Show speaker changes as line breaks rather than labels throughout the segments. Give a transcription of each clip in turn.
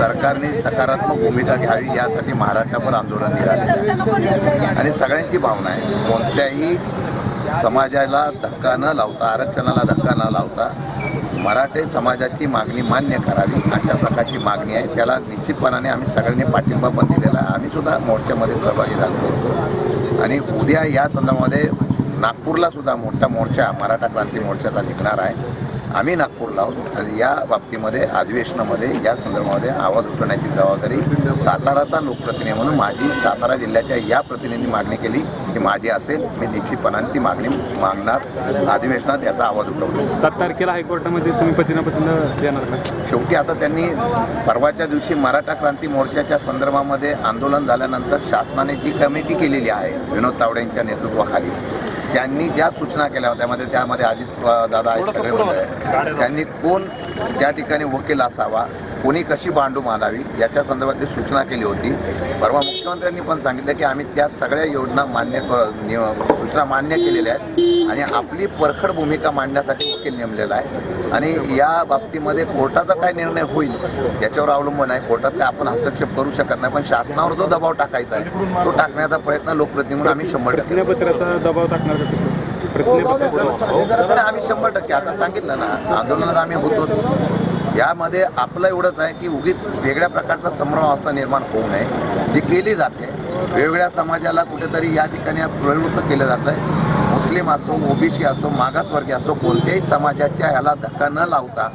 सरकारने सकारात्मक भूमिका घ्यावी यासाठी महाराष्ट्रभर आंदोलन निघाले आणि सगळ्यांची भावना आहे कोणत्याही समाजाला धक्का न लावता, आरक्षणाला धक्का न लावता मराठे समाजाची मागणी मान्य करावी अशा प्रकारची मागणी आहे. त्याला निश्चितपणाने आम्ही सगळ्यांनी पाठिंबा पण दिलेला आहे. आम्ही सुद्धा मोर्चामध्ये सहभागी झालो होतो आणि उद्या या संदर्भामध्ये नागपूरला सुद्धा मोठा मोर्चा मराठा क्रांती मोर्चाचा निघणार आहे. आम्ही नागपूरला आहोत आणि या बाबतीमध्ये अधिवेशनामध्ये या संदर्भामध्ये आवाज उठवण्याची जबाबदारी साताराचा लोकप्रतिनिधी म्हणून माझी सातारा जिल्ह्याच्या या प्रतिनिधी मागणी केली की माझी असेल. मी निश्चितपणाने ती मागणी मागणार अधिवेशनात याचा आवाज उठवतो.
7 तारखेला हायकोर्टामध्ये तुम्ही पतीनं देणार का?
शेवटी आता त्यांनी परवाच्या दिवशी मराठा क्रांती मोर्चाच्या संदर्भामध्ये आंदोलन झाल्यानंतर शासनाने जी कमिटी केलेली आहे विनोद तावडे यांच्या नेतृत्वाखाली त्यांनी ज्या सूचना केल्या होत्या त्यामध्ये अजित दादा सगळे होते. त्यांनी कोण त्या ठिकाणी वकील असावा, कोणी कशी भांडू मांडावी याच्या संदर्भातली सूचना केली होती. परवा मुख्यमंत्र्यांनी पण सांगितलं की आम्ही त्या सगळ्या योजना सूचना मान्य केलेल्या आहेत आणि आपली परखड भूमिका मांडण्यासाठी वकील नेमलेला आहे आणि या बाबतीमध्ये कोर्टाचा काय निर्णय होईल याच्यावर अवलंबून आहे. कोर्टात काय आपण हस्तक्षेप करू शकत नाही, पण शासनावर जो दबाव टाकायचा आहे तो टाकण्याचा प्रयत्न लोकप्रतिनिधी म्हणून आम्ही 100%
दबाव टाकणार का?
आम्ही 100% आता सांगितलं ना आंदोलनात आम्ही होतो. यामध्ये आपलं एवढंच आहे की उगीच वेगळ्या प्रकारचा संभ्रमावस्था निर्माण होऊ नये जी केली जाते. वेगवेगळ्या समाजाला कुठेतरी या ठिकाणी प्रवृत्त केलं जातं आहे. मुस्लिम असो, ओबीसी असो, मागासवर्गीय असो, कोणत्याही समाजाच्या याला धक्का न लावता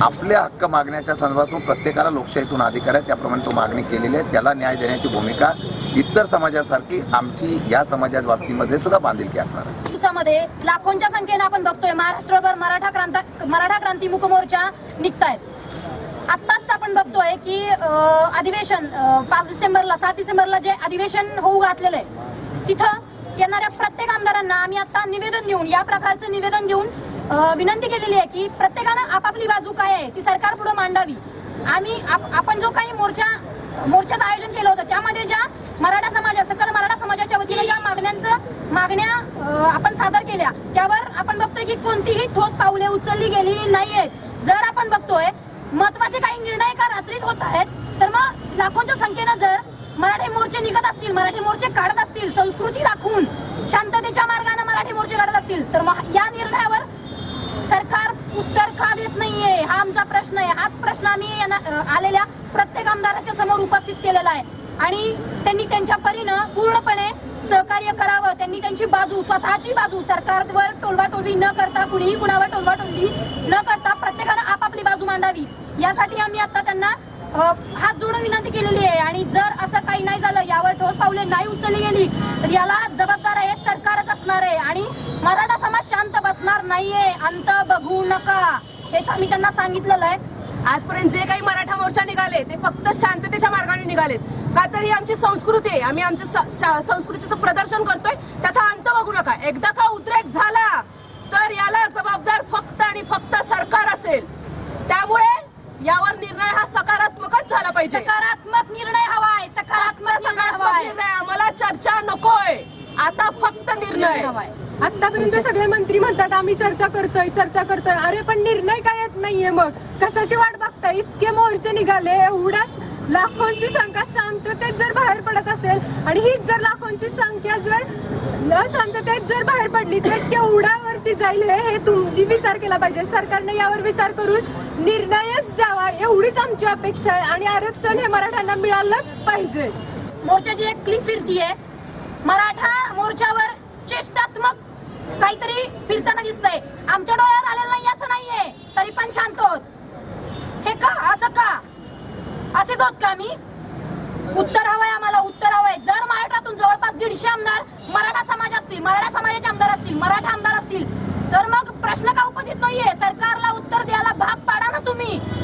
आपले हक्क मागण्याच्या संदर्भातून प्रत्येकाला लोकशाहीतून अधिकार आहे. त्याप्रमाणे तो मागणी केलेली आहे. त्याला न्याय देण्याची भूमिका इतर समाजासारखी आमची या समाजाच्या बाबतीमध्ये सुद्धा बांधिलकी असणार आहे.
दिवसामध्ये लाखोंच्या संख्येने आपण बघतोय महाराष्ट्रभर मराठा क्रांती मुक मोर्चा निघतायत. आत्ताच आपण बघतोय की अधिवेशन 5 डिसेंबरला 7 डिसेंबरला जे अधिवेशन होऊ घातलेलं आहे तिथं येणाऱ्या प्रत्येक आमदारांना आम्ही आता निवेदन देऊन या प्रकारचं निवेदन देऊन विनंती केलेली आहे की प्रत्येकानं आपापली बाजू काय आहे ती सरकार पुढे मांडावी. आपण जो काही मोर्चाचं आयोजन केलं होतं त्यामध्ये ज्या सकल मराठा समाजाच्या वतीने ज्या मागण्या आपण सादर केल्या त्यावर आपण बघतोय की कोणतीही ठोस पाऊले उचलली गेलेली नाहीयेत. जर आपण बघतोय महत्वाचे काही निर्णय का रात्रीत होत आहेत तर मग लाखोंच्या संख्येनं जर मराठी मोर्चे निघत असतील, मराठी मोर्चे काढत असतील, संस्कृती दाखवून शांततेच्या मार्गाने मराठी मोर्चे काढत असतील तर मग या निर्णयावर सरकार उत्तर का देत नाहीये हा आमचा प्रश्न आहे. हाच प्रश्न आम्ही आलेल्या प्रत्येक आमदाराच्या समोर उपस्थित केलेला आहे आणि त्यांनी त्यांच्या परीनं पूर्णपणे सहकार्य करावं. त्यांनी त्यांची बाजू, स्वतःची बाजू सरकारवर टोलवाटोलवी न करता, कुणीही कुणावर टोलवाटोलवी न करता प्रत्येकानं आपापली बाजू मांडावी यासाठी आम्ही आता त्यांना हात जोडून विनंती केलेली आहे. आणि जर असं काही नाही झालं, यावर ठोस पावले नाही उचलली गेली तर याला जबाबदार आहे सरकारच असणार आहे आणि मराठा समाज शांत बसणार नाहीये. अंत बघू नका हेच आम्ही त्यांना सांगितलेलं आहे.
आजपर्यंत जे काही मराठा मोर्चा निघाले ते फक्त शांततेच्या मार्गाने निघालेत. का तर ही आमची संस्कृती आहे, आम्ही आमच्या संस्कृतीचं प्रदर्शन करतोय, त्याचा अंत बघू नका. एकदा का उद्रेक झाला तर याला जबाबदार फक्त आणि फक्त सरकार असेल. त्यामुळे यावर निर्णय हा सकारात्मकच झाला पाहिजे.
सकारात्मक निर्णय हवाय, सकारात्मक
निर्णय. आम्हाला चर्चा नकोय, आता फक्त निर्णय हवाय.
आतापर्यंत सगळे मंत्री म्हणतात आम्ही चर्चा करतोय. अरे पण निर्णय काय येत नाहीये. मग कशाची वाट बघताय? इतके मोर्चे निघाले, एवढ्याच लाखोंची संख्या शांततेत जर बाहेर पडत असेल आणि हीच जर लाखोंची संख्या जर अशांततेत जर बाहेर पडली तर केवढ्यावरती जाईल हे तुम्ही विचार केला पाहिजे. सरकारने यावर विचार करून निर्णयच द्यावा एवढीच आमची अपेक्षा आहे आणि आरक्षण हे मराठ्यांना मिळालंच पाहिजे.
मोर्चाची एक क्लिप फिरतीये. मराठा मोर्चावर चेष्टात्मक काहीतरी फिरताना दिसतंय. आमच्या डोळ्यावर आलेलं नाही असं नाहीये, तरी पण शांत होत. हे का असं का? असेच होत का? मी उत्तर हवंय, आम्हाला उत्तर हवंय. जर महाराष्ट्रातून जवळपास 150 आमदार मराठा समाज असतील, मराठा समाज